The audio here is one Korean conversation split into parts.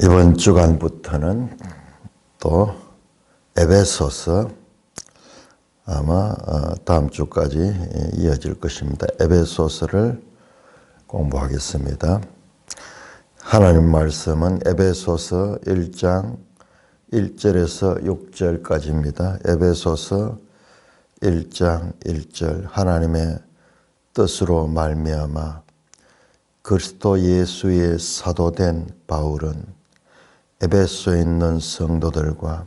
이번 주간부터는 또 에베소서 아마 다음 주까지 이어질 것입니다. 에베소서를 공부하겠습니다. 하나님 말씀은 에베소서 1장 1절에서 6절까지입니다. 에베소서 1장 1절 하나님의 뜻으로 말미암아 그리스도 예수의 사도된 바울은 에베소에 있는 성도들과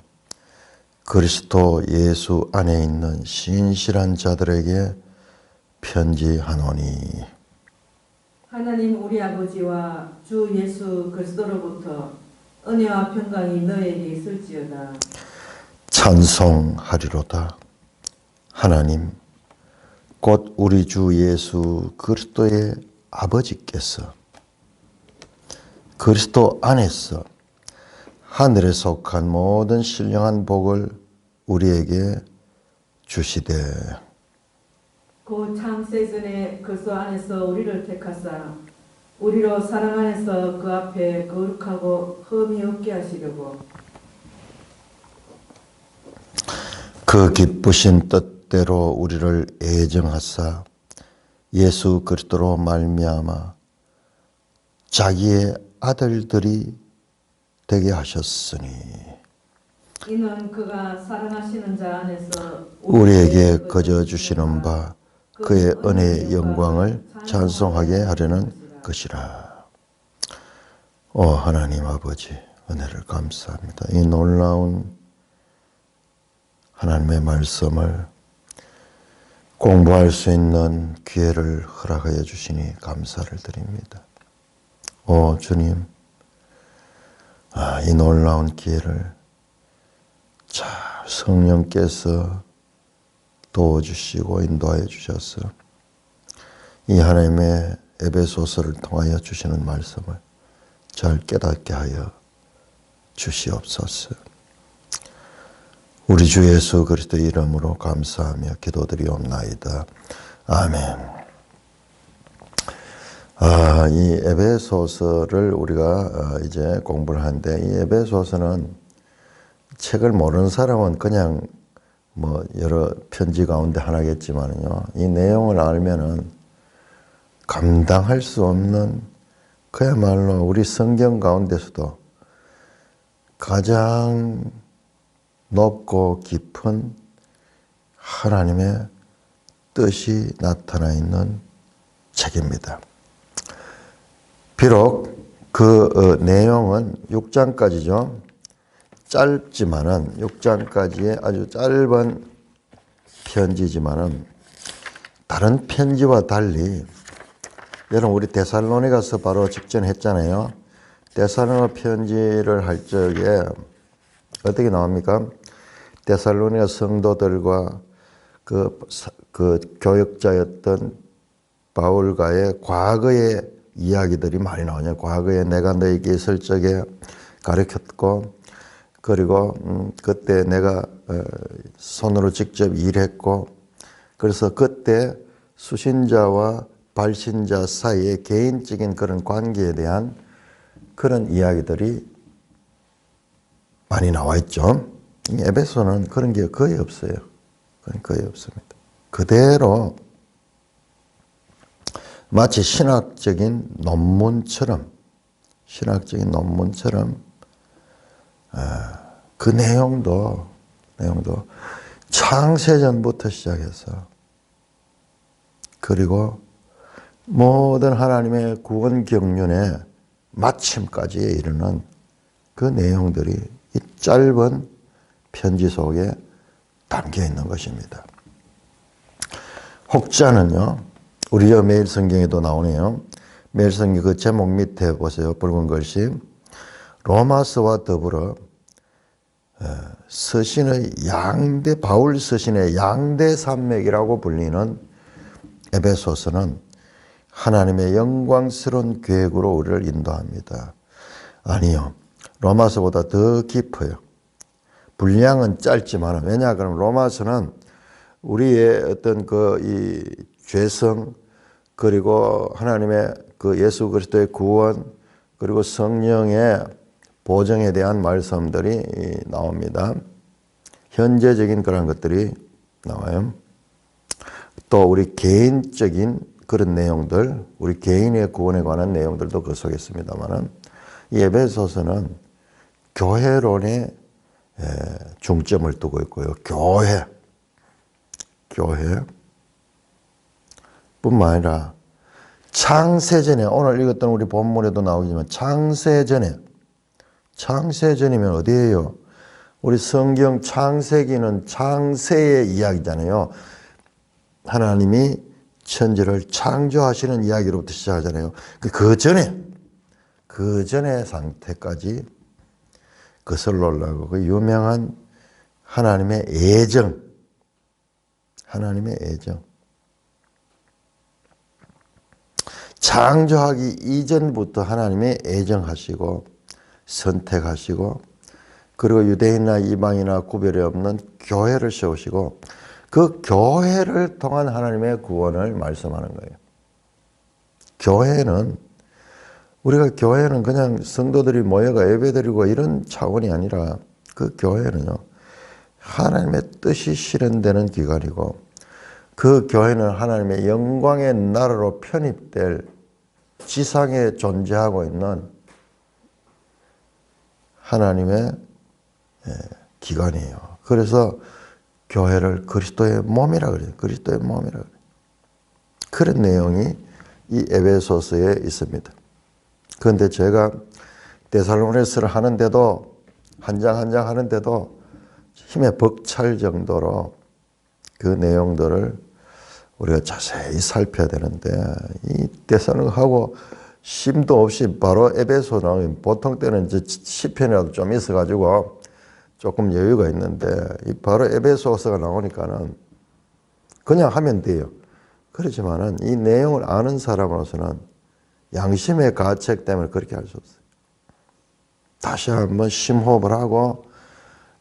그리스도 예수 안에 있는 신실한 자들에게 편지하노니 하나님 우리 아버지와 주 예수 그리스도로부터 은혜와 평강이 너에게 있을지어다. 찬송하리로다. 하나님 곧 우리 주 예수 그리스도의 아버지께서 그리스도 안에서 하늘에 속한 모든 신령한 복을 우리에게 주시되 그 창세전에 그리스도 안에서 우리를 택하사 우리로 사랑 안에서 그 앞에 거룩하고 흠이 없게 하시려고 그 기쁘신 뜻대로 우리를 애정하사 예수 그리스도로 말미암아 자기의 아들들이 되게 하셨으니 이는 그가 사랑하시는 자 안에서 우리에게 거저 주시는 바 그의 은혜의 영광을 찬송하게 하려는 것이라. 오 하나님 아버지 은혜를 감사합니다. 이 놀라운 하나님의 말씀을 공부할 수 있는 기회를 허락하여 주시니 감사를 드립니다. 오 주님, 이 놀라운 기회를 잘 성령께서 도와주시고 인도하여 주셔서 이 하나님의 에베소서를 통하여 주시는 말씀을 잘 깨닫게 하여 주시옵소서. 우리 주 예수 그리스도 이름으로 감사하며 기도드리옵나이다. 아멘. 이 에베소서를 우리가 이제 공부를 하는데 이 에베소서는 책을 모르는 사람은 그냥 여러 편지 가운데 하나겠지만요. 이 내용을 알면은 감당할 수 없는 그야말로 우리 성경 가운데서도 가장 높고 깊은 하나님의 뜻이 나타나 있는 책입니다. 비록 그 내용은 6장까지죠. 짧지만은 6장까지의 아주 짧은 편지지만은 다른 편지와 달리 여러분 우리 데살로니가서 바로 직전 했잖아요. 데살로니가 편지를 할 적에 어떻게 나옵니까? 데살로니가 성도들과 그 교역자였던 바울과의 과거의 이야기들이 많이 나오냐. 과거에 내가 너에게 있을 적에 가르쳤고 그리고 그때 내가 손으로 직접 일했고 그래서 그때 수신자와 발신자 사이의 개인적인 그런 관계에 대한 그런 이야기들이 많이 나와 있죠. 에베소는 그런 게 거의 없어요. 거의 없습니다. 그대로 마치 신학적인 논문처럼 그 내용도 창세전부터 시작해서 그리고 모든 하나님의 구원 경륜의 마침까지에 이르는 그 내용들이 이 짧은 편지 속에 담겨 있는 것입니다. 혹자는요, 우리 매일 성경에도 나오네요. 매일 성경 그 제목 밑에 보세요. 붉은 글씨. 로마서와 더불어 바울 서신의 양대 산맥이라고 불리는 에베소서는 하나님의 영광스러운 계획으로 우리를 인도합니다. 아니요. 로마서보다 더 깊어요. 분량은 짧지만, 왜냐, 그럼 로마서는 우리의 어떤 이 죄성, 그리고 하나님의 그 예수 그리스도의 구원, 그리고 성령의 보정에 대한 말씀들이 나옵니다. 현재적인 그런 것들이 나와요. 또 우리 개인적인 그런 내용들, 우리 개인의 구원에 관한 내용들도 그 속에 있습니다만은 이 에베소서는 교회론에 중점을 두고 있고요. 교회 뿐만 아니라 창세전에 오늘 읽었던 우리 본문에도 나오지만 창세전이면 어디예요? 우리 성경 창세기는 창세의 이야기잖아요. 하나님이 천지를 창조하시는 이야기로부터 시작하잖아요. 그 전의 상태까지 거슬러 올라가고 그 유명한 하나님의 애정. 창조하기 이전부터 하나님의 애정하시고 선택하시고 그리고 유대인이나 이방이나 구별이 없는 교회를 세우시고 그 교회를 통한 하나님의 구원을 말씀하는 거예요. 교회는 그냥 성도들이 모여가 예배드리고 이런 차원이 아니라 그 교회는요, 하나님의 뜻이 실현되는 기관이고 그 교회는 하나님의 영광의 나라로 편입될 지상에 존재하고 있는 하나님의 기관이에요. 그래서 교회를 그리스도의 몸이라 그래요. 그런 내용이 이 에베소서에 있습니다. 그런데 제가 데살로니가서를 하는데도 한 장 한 장 하는데도 힘에 벅찰 정도로 그 내용들을 우리가 자세히 살펴야 되는데 이 데살로니가하고 심도 없이 바로 에베소는 보통 때는 이제 시편이라도 좀 있어가지고 조금 여유가 있는데 이 바로 에베소서가 나오니까는 그냥 하면 돼요. 그렇지만은 이 내용을 아는 사람으로서는 양심의 가책 때문에 그렇게 할 수 없어요. 다시 한번 심호흡을 하고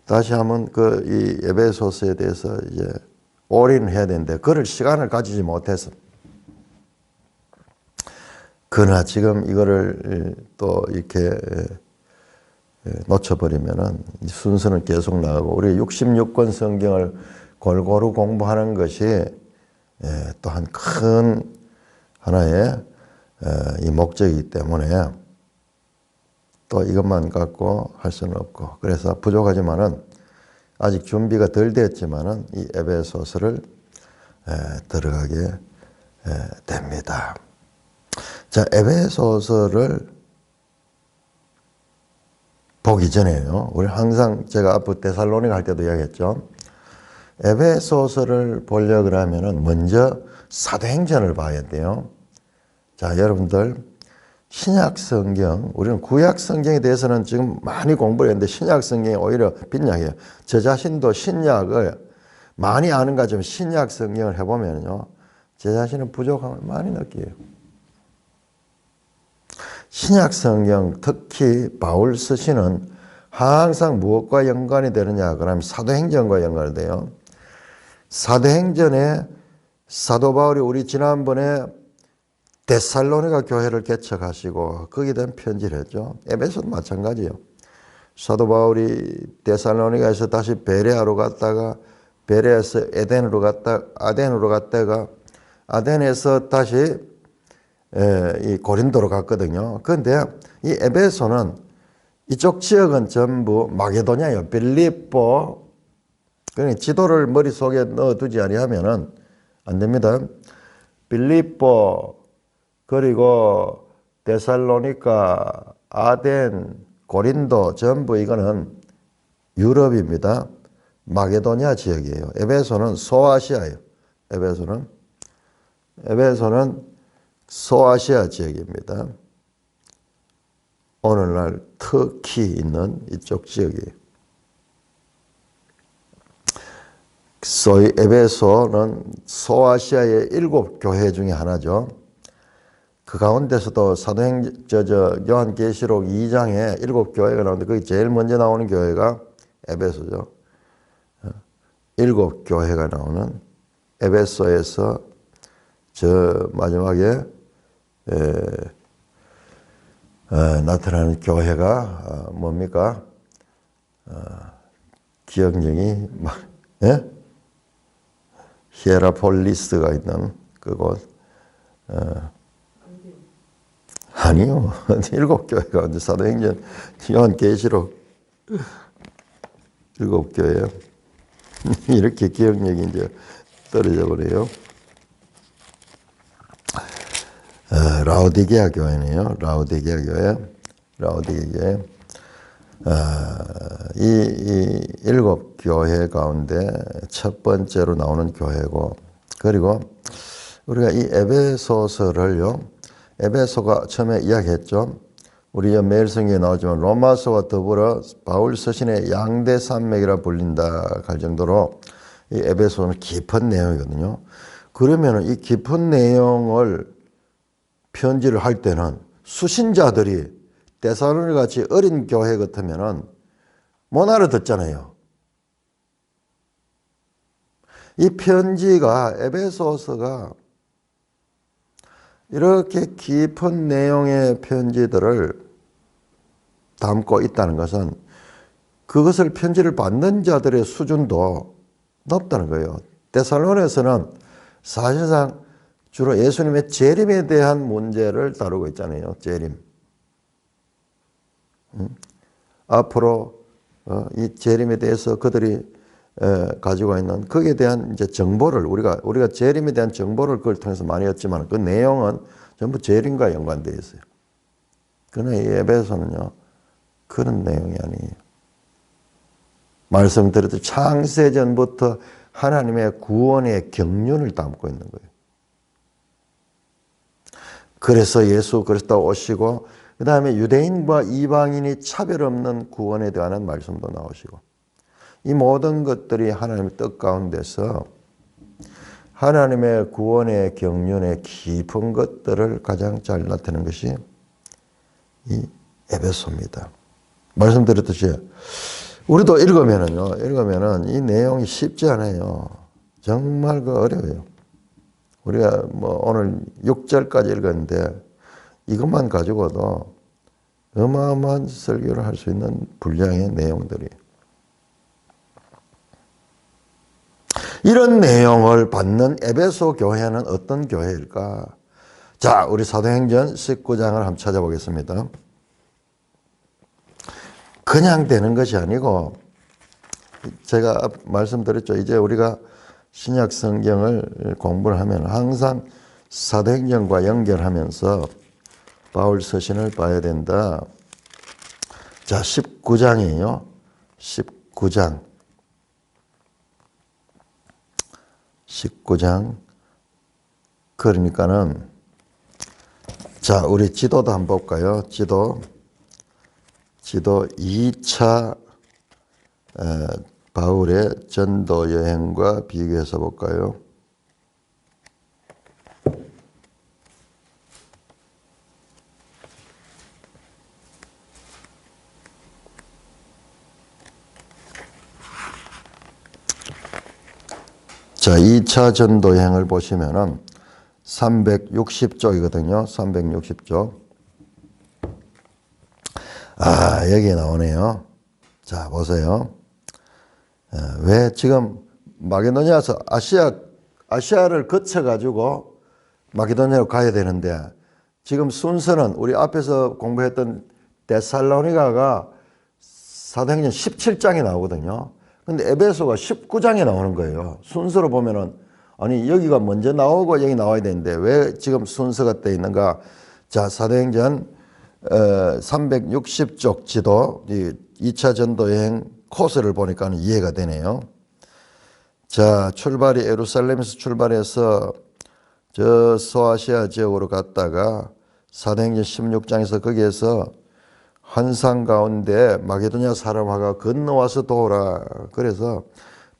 다시 한번 이 에베소서에 대해서 이제 올인해야 되는데 그럴 시간을 가지지 못해서 그러나 지금 이거를 또 이렇게 놓쳐버리면은 순서는 계속 나가고 우리 66권 성경을 골고루 공부하는 것이 또한 큰 하나의 이 목적이기 때문에 또 이것만 갖고 할 수는 없고 그래서 부족하지만은 아직 준비가 덜 됐지만은 이 에베소서를 들어가게 됩니다. 자, 에베소서를 보기 전에요. 우리 항상 제가 앞으로 데살로니가 할 때도 이야기했죠. 에베소서를 보려고 하면은 먼저 사도행전을 봐야 돼요. 자, 여러분들 신약 성경, 우리는 구약 성경에 대해서는 지금 많이 공부를 했는데 신약 성경이 오히려 빈약해요. 저 자신도 신약을 많이 아는 것처럼 신약 성경을 해보면요, 제 자신은 부족함을 많이 느껴요. 신약 성경, 특히 바울 서신은 항상 무엇과 연관이 되느냐? 그러면 사도행전과 연관이 돼요. 사도행전에 사도 바울이 우리 지난번에 데살로니가 교회를 개척하시고 거기에 대한 편지를 했죠. 에베소도 마찬가지예요. 사도 바울이 데살로니가에서 다시 베레아로 갔다가 베레아에서 아덴으로 갔다가 아덴에서 다시 이 고린도로 갔거든요. 그런데 이 에베소는 이쪽 지역은 전부 마게도냐예요. 빌립보. 그러니까 지도를 머릿속에 넣어두지 아니하면은 안 됩니다. 빌립보 그리고 데살로니가, 아덴, 고린도 전부 이거는 유럽입니다. 마게도냐 지역이에요. 에베소는 소아시아예요. 에베소는 소아시아 지역입니다. 오늘날 터키 있는 이쪽 지역이에요. 소위 에베소는 소아시아의 7 교회 중에 하나죠. 그 가운데서도 요한계시록 2장에 7 교회가 나오는데 거기 제일 먼저 나오는 교회가 에베소죠. 7 교회가 나오는 에베소에서 저 마지막에 나타나는 교회가 뭡니까? 기억력이 막 예? 히에라폴리스가 있는 그곳. 아니요. 7교회 가운데 사도행전, 요한계시록 7교회요. 이렇게 기억력이 이제 떨어져 버려요. 라오디게아 교회네요. 라오디게아 교회. 라오디게아 교회. 이 7교회 가운데 첫 번째로 나오는 교회고, 그리고 우리가 이 에베소서를요, 에베소가 처음에 이야기했죠. 우리 매일 성경에 나오지만 로마서와 더불어 바울 서신의 양대 산맥이라 불린다 할 정도로 이 에베소는 깊은 내용이거든요. 그러면 이 깊은 내용을 편지를 할 때는 수신자들이 데살로니가 같이 어린 교회 같으면은 못 알아듣잖아요. 이 편지가, 에베소서가 이렇게 깊은 내용의 편지들을 담고 있다는 것은 그것을 편지를 받는 자들의 수준도 높다는 거예요. 데살로니가서는 사실상 주로 예수님의 재림에 대한 문제를 다루고 있잖아요. 재림. 앞으로 이 재림에 대해서 그들이 가지고 있는 거기에 대한 이제 정보를 우리가 재림에 대한 정보를 그걸 통해서 많이 얻지만 그 내용은 전부 재림과 연관되어 있어요. 그러나 이 에베소는요 그런 내용이 아니에요. 말씀드렸듯이 창세전부터 하나님의 구원의 경륜을 담고 있는 거예요. 그래서 예수 그리스도 오시고 그 다음에 유대인과 이방인이 차별 없는 구원에 대한 말씀도 나오시고 이 모든 것들이 하나님의 뜻 가운데서 하나님의 구원의 경륜의 깊은 것들을 가장 잘 나타내는 것이 이 에베소입니다. 말씀드렸듯이 우리도 읽으면은 이 내용이 쉽지 않아요. 정말 어려워요. 우리가 오늘 6절까지 읽었는데 이것만 가지고도 어마어마한 설교를 할 수 있는 분량의 내용들이. 이런 내용을 받는 에베소 교회는 어떤 교회일까? 자, 우리 사도행전 19장을 한번 찾아보겠습니다. 그냥 되는 것이 아니고 제가 말씀드렸죠. 이제 우리가 신약 성경을 공부를 하면 항상 사도행전과 연결하면서 바울 서신을 봐야 된다. 자, 19장이에요. 19장. 그러니까는 자, 우리 지도도 한번 볼까요? 지도 2차 바울의 전도 여행과 비교해서 볼까요? 자, 2차 전도 여행을 보시면은 360쪽이거든요. 360쪽. 아, 여기 나오네요. 자, 보세요. 왜 지금 마게도냐에서 아시아를 거쳐가지고 마게도냐로 가야 되는데 지금 순서는 우리 앞에서 공부했던 데살로니가가 사도행전 17장에 나오거든요. 근데 에베소가 19장에 나오는 거예요. 순서로 보면은 아니 여기가 먼저 나오고 여기 나와야 되는데 왜 지금 순서가 돼 있는가? 자, 사도행전 360쪽 지도, 이 2차 전도 여행 코스를 보니까 이해가 되네요. 자, 출발이 예루살렘에서 출발해서 저 소아시아 지역으로 갔다가 사도행전 16장에서 거기에서 환상 가운데 마게도냐 사람화가 건너와서 도우라. 그래서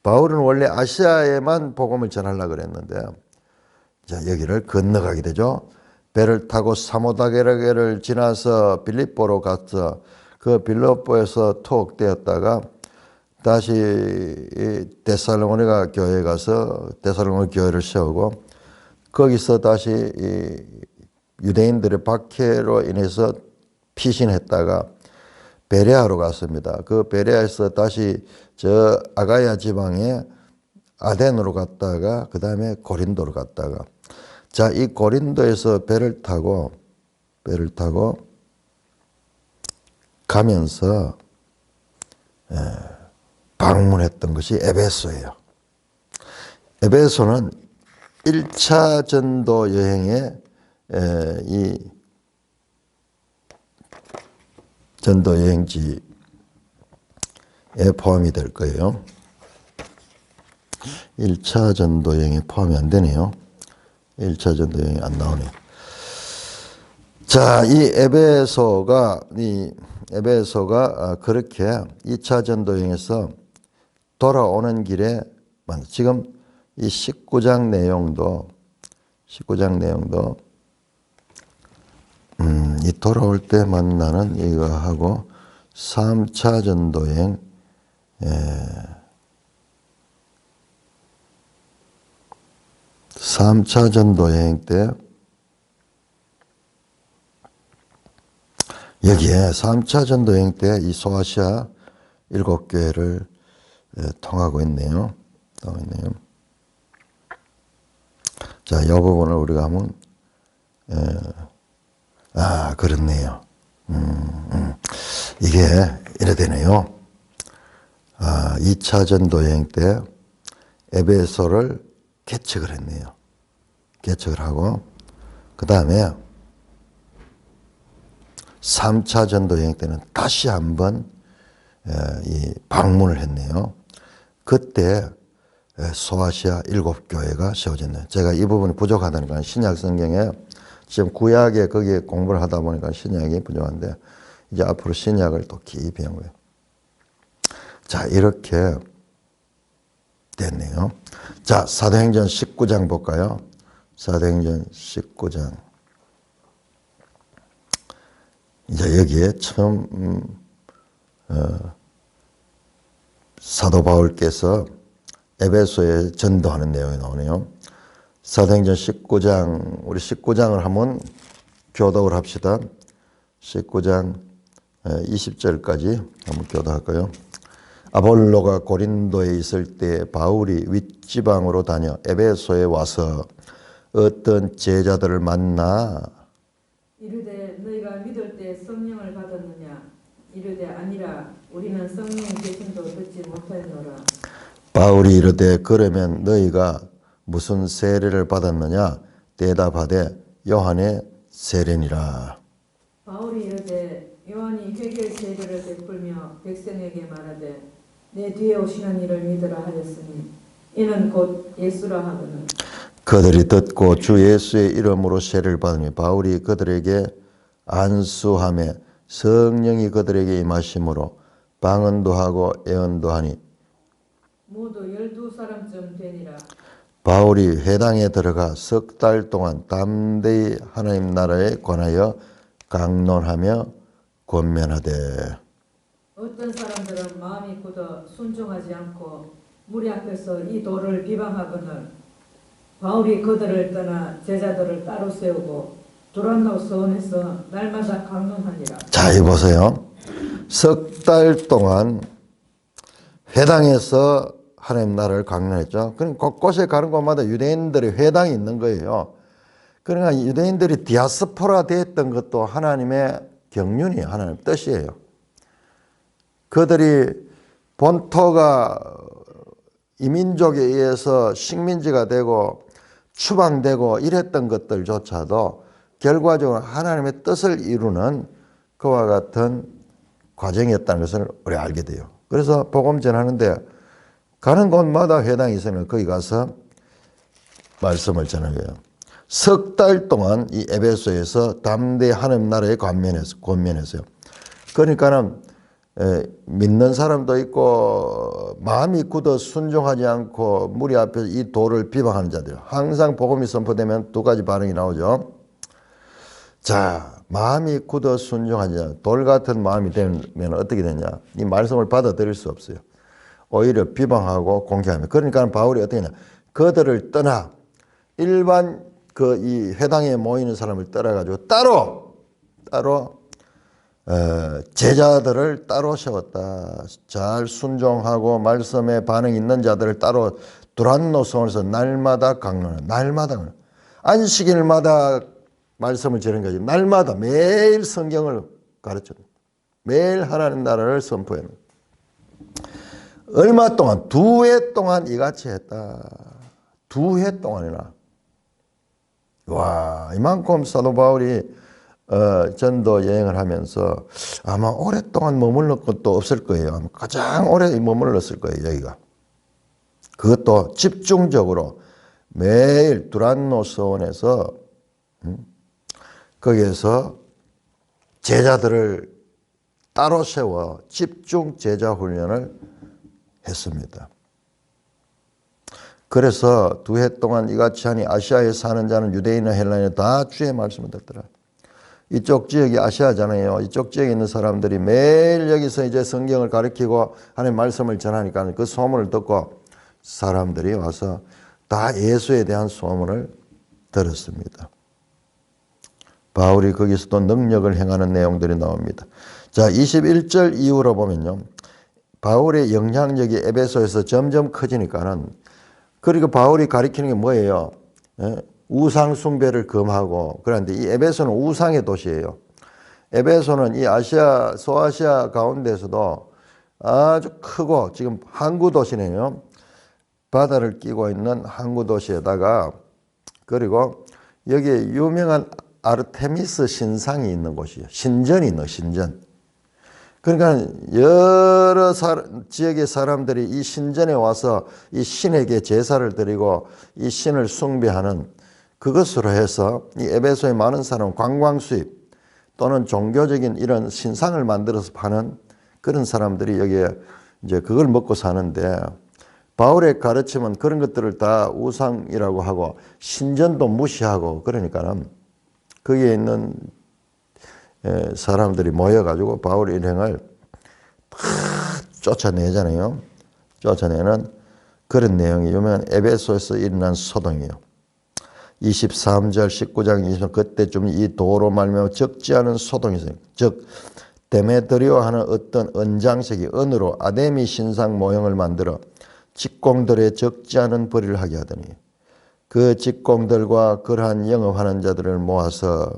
바울은 원래 아시아에만 복음을 전하려고 그랬는데 자, 여기를 건너가게 되죠. 배를 타고 사모다게를 지나서 빌립보로 가서 그 빌립보에서 투옥되었다가 다시 데살로니가 교회에 가서 데살로니가 교회를 세우고 거기서 다시 유대인들의 박해로 인해서 피신했다가 베레아로 갔습니다. 그 베레아에서 다시 저 아가야 지방의 아덴으로 갔다가 그 다음에 고린도로 갔다가 자, 이 고린도에서 배를 타고 가면서 방문했던 것이 에베소예요. 에베소는 1차 전도 여행의 이 전도 여행지에 포함이 될 거예요. 1차 전도 여행에 포함이 안 되네요. 1차 전도 여행이 안 나오네요. 자, 이 에베소가 그렇게 2차 전도 여행에서 돌아오는 길에 지금 이 19장 내용도 이 돌아올 때 만나는 이거하고 3차 전도 여행 3차 전도 여행 때 여기에 3차 전도 여행 때 이 소아시아 7교회를 통하고 있네요. 자, 이 부분을 우리가 하면 그렇네요. 이게 이래 되네요. 2차 전도 여행 때 에베소를 개척을 했네요. 개척을 하고 그 다음에 3차 전도 여행 때는 다시 한번 이 방문을 했네요. 그때 소아시아 7교회가 세워졌네요. 제가 이 부분이 부족하다니까 신약 성경에 지금 구약에 거기에 공부를 하다 보니까 신약이 부족한데 이제 앞으로 신약을 또 깊이 한 거예요. 자, 이렇게 됐네요. 자, 사도행전 19장 볼까요? 사도행전 19장. 이제 여기에 처음 사도 바울께서 에베소에 전도하는 내용이 나오네요. 사도행전 19장, 우리 19장을 한번 교독을 합시다. 19장 20절까지 한번 교독할까요? 아볼로가 고린도에 있을 때 바울이 윗지방으로 다녀 에베소에 와서 어떤 제자들을 만나 이르되 너희가 믿을 때 성령을 받았느냐? 이르되 아니라 우리는 성령 계심도 듣지 못하였노라. 바울이 이르되 그러면 너희가 무슨 세례를 받았느냐? 대답하되 요한의 세례니라. 바울이 이르되 요한이 회개 세례를 베풀며 백성에게 말하되 내 뒤에 오시는 이를 믿으라 하였으니 이는 곧 예수라 하거늘. 그들이 듣고 주 예수의 이름으로 세례를 받으니 바울이 그들에게 안수하며 성령이 그들에게 임하심으로 방언도 하고 예언도 하니 모두 12사람쯤 되니라. 바울이 회당에 들어가 석 달 동안 담대히 하나님 나라에 관하여 강론하며 권면하되 어떤 사람들은 마음이 굳어 순종하지 않고 무리 앞에서 이 도를 비방하거늘 바울이 그들을 떠나 제자들을 따로 세우고 두란노 서원에서 날마다 강론하니라. 자, 이 보세요. 석 달 동안 회당에서 하나님 나라를 강론했죠. 그럼 곳곳에 가는 곳마다 유대인들의 회당이 있는 거예요. 그러니까 유대인들이 디아스포라 됐던 것도 하나님의 경륜이에요. 하나님의 뜻이에요. 그들이 본토가 이민족에 의해서 식민지가 되고 추방되고 이랬던 것들조차도 결과적으로 하나님의 뜻을 이루는 그와 같은 과정이었다는 것을 우리 알게 돼요. 그래서 복음 전하는데 가는 곳마다 회당이 있으면 거기 가서 말씀을 전하는 거예요. 석 달 동안 이 에베소에서 담대히 하나님 나라에 권면했어요. 그러니까는 믿는 사람도 있고 마음이 굳어 순종하지 않고 무리 앞에서 이 도를 비방하는 자들. 항상 복음이 선포되면 두 가지 반응이 나오죠. 자, 마음이 굳어 순종하지 않고 돌 같은 마음이 되면 어떻게 되냐. 이 말씀을 받아들일 수 없어요. 오히려 비방하고 공격하며. 그러니까 바울이 어떻게 하냐. 그들을 떠나 일반 이 회당에 모이는 사람을 떠나가지고 따로 제자들을 따로 세웠다. 잘 순종하고 말씀에 반응 있는 자들을 따로 두란노성에서 날마다 강론하는, 날마다 안식일마다 말씀을 전하는 거지. 날마다 매일 성경을 가르쳐요. 매일 하나님 나라를 선포해요. 얼마 동안? 2해 동안 이같이 했다. 2해 동안이나. 와, 이만큼 사도 바울이 전도 여행을 하면서 아마 오랫동안 머물렀 것도 없을 거예요. 아마 가장 오래 머물렀을 거예요, 여기가. 그것도 집중적으로 매일 두란노 서원에서 거기에서 제자들을 따로 세워 집중 제자 훈련을 했습니다. 그래서 2해 동안 이같이 하니 아시아에 사는 자는 유대인이나 헬라인이나 다 주의 말씀을 듣더라. 이쪽 지역이 아시아잖아요. 이쪽 지역에 있는 사람들이 매일 여기서 이제 성경을 가르치고 하나님 말씀을 전하니까 그 소문을 듣고 사람들이 와서 다 예수에 대한 소문을 들었습니다. 바울이 거기서도 능력을 행하는 내용들이 나옵니다. 자, 21절 이후로 보면요. 바울의 영향력이 에베소에서 점점 커지니까는, 그리고 바울이 가리키는 게 뭐예요? 우상 숭배를 금하고. 그런데 이 에베소는 우상의 도시예요. 에베소는 이 아시아, 소아시아 가운데서도 아주 크고 지금 항구 도시네요. 바다를 끼고 있는 항구 도시에다가, 그리고 여기에 유명한 아르테미스 신상이 있는 곳이에요. 신전이 있는 신전. 그러니까 여러 지역의 사람들이 이 신전에 와서 이 신에게 제사를 드리고 이 신을 숭배하는 그것으로 해서 이 에베소의 많은 사람은 관광 수입 또는 종교적인 이런 신상을 만들어서 파는 그런 사람들이 여기에 이제 그걸 먹고 사는데, 바울의 가르침은 그런 것들을 다 우상이라고 하고 신전도 무시하고, 그러니까는 거기에 있는 사람들이 모여가지고 바울 일행을 다 쫓아내잖아요. 쫓아내는 그런 내용이 유명한 에베소에서 일어난 소동이에요. 23절 19장 20절 그때쯤 이 도로 말미암아 적지 않은 소동이 있어요. 즉 데메드리오 하는 어떤 은장색이 은으로 아데미 신상 모형을 만들어 직공들의 적지 않은 벌이를 하게 하더니 그 직공들과 그러한 영업하는 자들을 모아서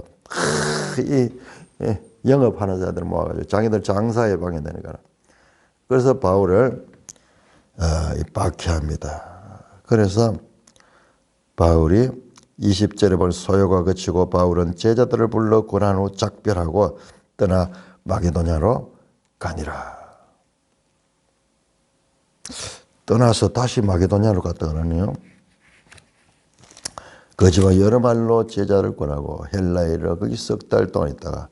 영업하는 자들을 모아가지고 자기들 장사에 방해되니까 그래서 바울을 박해합니다. 그래서 바울이 20절에 보면 소요가 그치고 바울은 제자들을 불러 고난 후 작별하고 떠나 마게도냐로 가니라. 떠나서 다시 마게도냐로 갔다 그러네요. 거지와 여러 말로 제자를 권하고 헬라에 이르러 거기 석 달 동안 있다가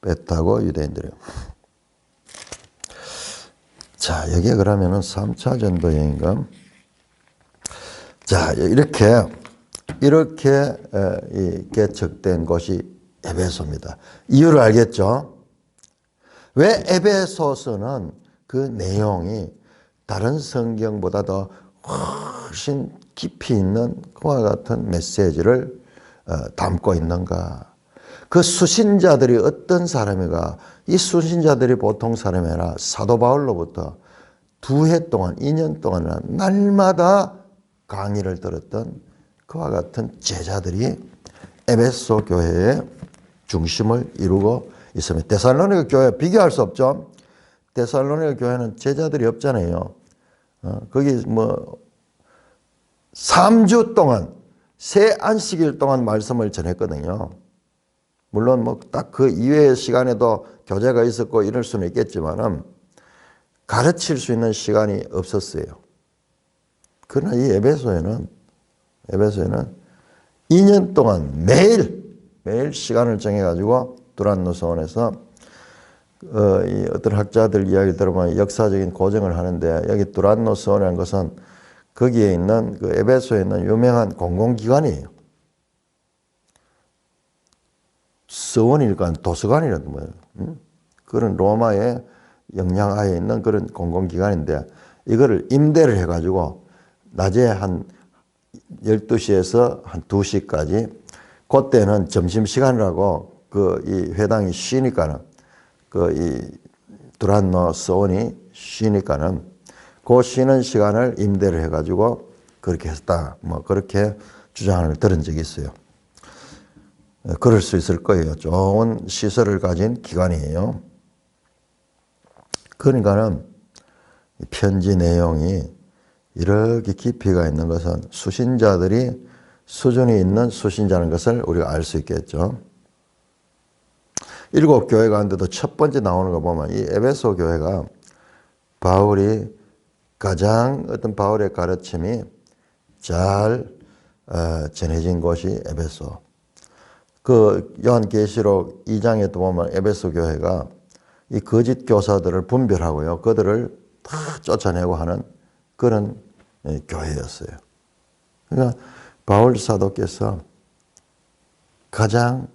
배 타고 유대인들이. 자, 여기에 그러면은 3차 전도 여행인가? 자, 이렇게 개척된 곳이 에베소입니다. 이유를 알겠죠? 왜 에베소서는 그 내용이 다른 성경보다 더 훨씬 깊이 있는 그와 같은 메시지를 담고 있는가? 그 수신자들이 어떤 사람이가, 이 수신자들이 보통 사람이 아니라 사도 바울로부터 2해 동안, 2년 동안 날마다 강의를 들었던 그와 같은 제자들이 에베소 교회의 중심을 이루고 있습니다. 데살로니가 교회 비교할 수 없죠. 데살로니가 교회는 제자들이 없잖아요. 거기 3주 동안 새 안식일 동안 말씀을 전했거든요. 물론 딱 그 이외의 시간에도 교제가 있었고 이럴 수는 있겠지만은 가르칠 수 있는 시간이 없었어요. 그러나 이 에베소에는 2년 동안 매일 시간을 정해가지고 두란노 서원에서 이 어떤 학자들 이야기 들어보면 역사적인 고증을 하는데, 여기 두란노 서원이라는 것은 거기에 있는 그 에베소에 있는 유명한 공공기관이에요. 서원이니까 도서관이라도 뭐예요. 그런 로마의 영향하에 있는 그런 공공기관인데, 이거를 임대를 해가지고 낮에 한 12시에서 한 2시까지, 그때는 점심시간이라고 이 회당이 쉬니까는 이 두란노 서원이 쉬니까는 그 쉬는 시간을 임대를 해가지고 그렇게 했다. 뭐 그렇게 주장을 들은 적이 있어요. 그럴 수 있을 거예요. 좋은 시설을 가진 기관이에요. 그러니까는 편지 내용이 이렇게 깊이가 있는 것은 수신자들이 수준이 있는 수신자라는 것을 우리가 알 수 있겠죠. 7 교회 가운데도 첫 번째 나오는 거 보면 이 에베소 교회가 바울이 가장 어떤 바울의 가르침이 잘 전해진 곳이 에베소. 그 요한계시록 2장에도 보면 에베소 교회가 이 거짓 교사들을 분별하고요. 그들을 다 쫓아내고 하는 그런 교회였어요. 그러니까 바울 사도께서 가장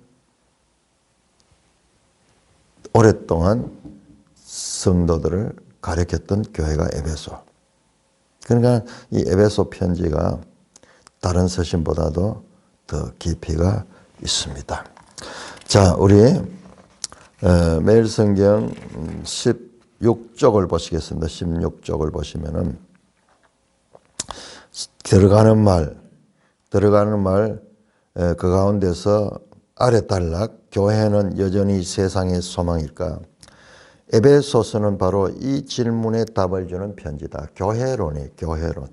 오랫동안 성도들을 가르쳤던 교회가 에베소. 그러니까 이 에베소 편지가 다른 서신보다도 더 깊이가 있습니다. 자, 우리 매일 성경 16쪽을 보시겠습니다. 16쪽을 보시면은 들어가는 말, 그 가운데서 아래 단락, 교회는 여전히 세상의 소망일까? 에베소서는 바로 이 질문에 답을 주는 편지다. 교회론이에요, 교회론.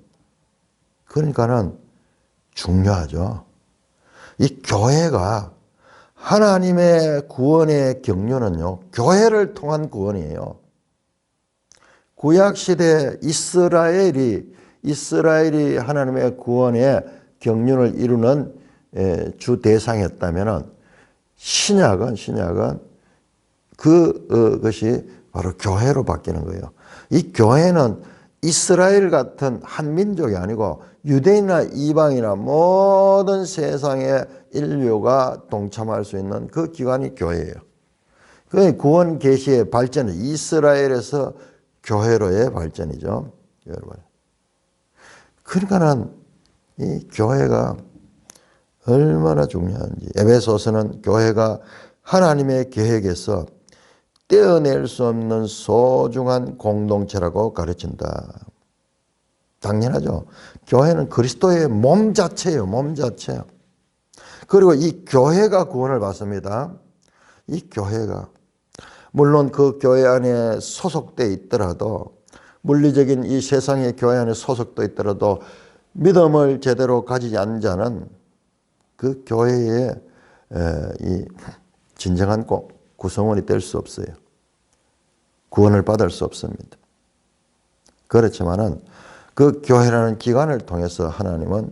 그러니까는 중요하죠. 이 교회가 하나님의 구원의 경륜은요, 교회를 통한 구원이에요. 구약시대 이스라엘이 하나님의 구원의 경륜을 이루는 주 대상이었다면 신약은 그것이 바로 교회로 바뀌는 거예요. 이 교회는 이스라엘 같은 한 민족이 아니고 유대인이나 이방이나 모든 세상의 인류가 동참할 수 있는 그 기관이 교회예요. 그 구원 계시의 발전은 이스라엘에서 교회로의 발전이죠. 여러분. 그러니까는 이 교회가 얼마나 중요한지. 에베소서는 교회가 하나님의 계획에서 떼어낼 수 없는 소중한 공동체라고 가르친다. 당연하죠. 교회는 그리스도의 몸 자체예요. 몸 자체. 그리고 이 교회가 구원을 받습니다. 이 교회가 물론 그 교회 안에 소속돼 있더라도 물리적인 이 세상의 교회 안에 소속돼 있더라도 믿음을 제대로 가지지 않은 자는 그 교회의 이 진정한 구성원이 될 수 없어요. 구원을 받을 수 없습니다. 그렇지만은 그 교회라는 기관을 통해서 하나님은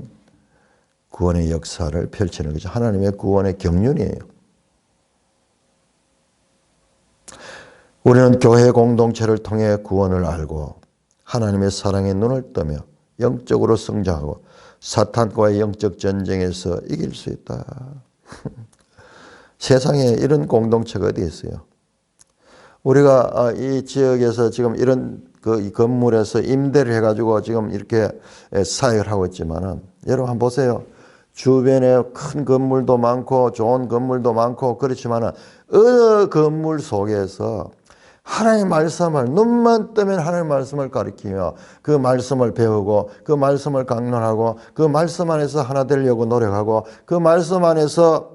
구원의 역사를 펼치는 거죠. 하나님의 구원의 경륜이에요. 우리는 교회 공동체를 통해 구원을 알고 하나님의 사랑의 눈을 뜨며 영적으로 성장하고 사탄과의 영적 전쟁에서 이길 수 있다. 세상에 이런 공동체가 어디 있어요? 우리가 이 지역에서 지금 이런 이 건물에서 임대를 해가지고 지금 이렇게 사역을 하고 있지만은 여러분 한번 보세요. 주변에 큰 건물도 많고 좋은 건물도 많고 그렇지만은 어느 건물 속에서 하나님의 말씀을 눈만 뜨면 하나님의 말씀을 가르치며 그 말씀을 배우고 그 말씀을 강론하고 그 말씀 안에서 하나 되려고 노력하고 그 말씀 안에서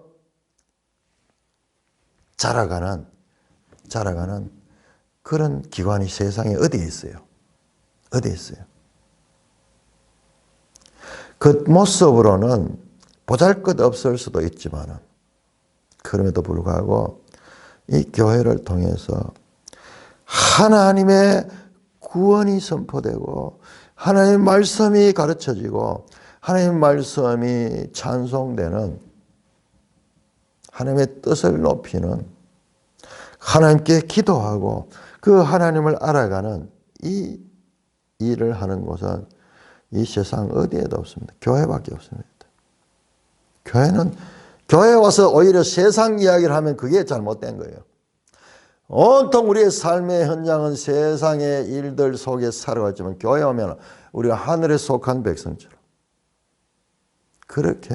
자라가는 그런 기관이 세상에 어디에 있어요? 어디에 있어요? 그 모습으로는 보잘것없을 수도 있지만 그럼에도 불구하고 이 교회를 통해서 하나님의 구원이 선포되고 하나님의 말씀이 가르쳐지고 하나님의 말씀이 찬송되는 하나님의 뜻을 높이는 하나님께 기도하고 그 하나님을 알아가는 이 일을 하는 곳은 이 세상 어디에도 없습니다. 교회밖에 없습니다. 교회에 와서 오히려 세상 이야기를 하면 그게 잘못된 거예요. 온통 우리의 삶의 현장은 세상의 일들 속에 살아왔지만 교회 오면 우리가 하늘에 속한 백성처럼 그렇게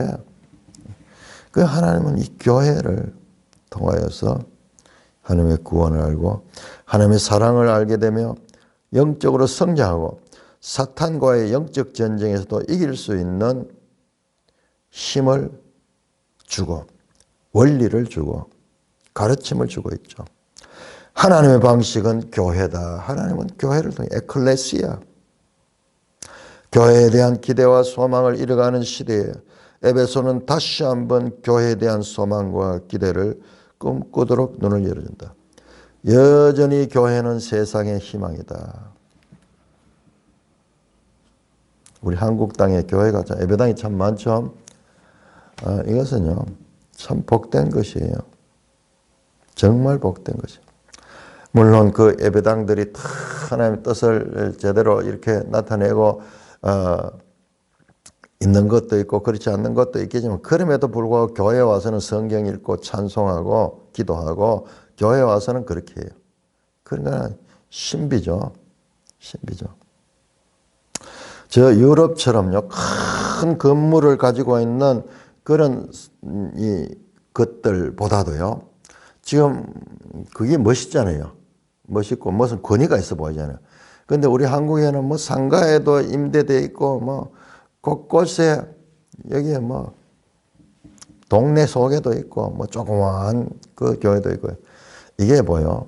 그 하나님은 이 교회를 통하여서 하나님의 구원을 알고 하나님의 사랑을 알게 되며 영적으로 성장하고 사탄과의 영적 전쟁에서도 이길 수 있는 힘을 주고 원리를 주고 가르침을 주고 있죠. 하나님의 방식은 교회다. 하나님은 교회를 통해 에클레시아, 교회에 대한 기대와 소망을 이뤄가는 시대에 에베소는 다시 한번 교회에 대한 소망과 기대를 꿈꾸도록 눈을 열어준다. 여전히 교회는 세상의 희망이다. 우리 한국 땅에 교회가 예배당이 참 많죠. 이것은요 참 복된 것이에요. 정말 복된 것이에요. 물론 그 예배당들이 다 하나님의 뜻을 제대로 이렇게 나타내고 있는 것도 있고 그렇지 않는 것도 있겠지만 그럼에도 불구하고 교회에 와서는 성경 읽고 찬송하고 기도하고 교회에 와서는 그렇게 해요. 그러니까 신비죠. 신비죠. 저 유럽처럼요 큰 건물을 가지고 있는 그런 이 것들보다도요 지금 그게 멋있잖아요. 멋있고 무슨 권위가 있어 보이잖아요. 근데 우리 한국에는 뭐 상가에도 임대돼 있고 뭐 곳곳에 여기에 뭐 동네 속에도 있고 뭐 조그마한 그 교회도 있고 이게 뭐요?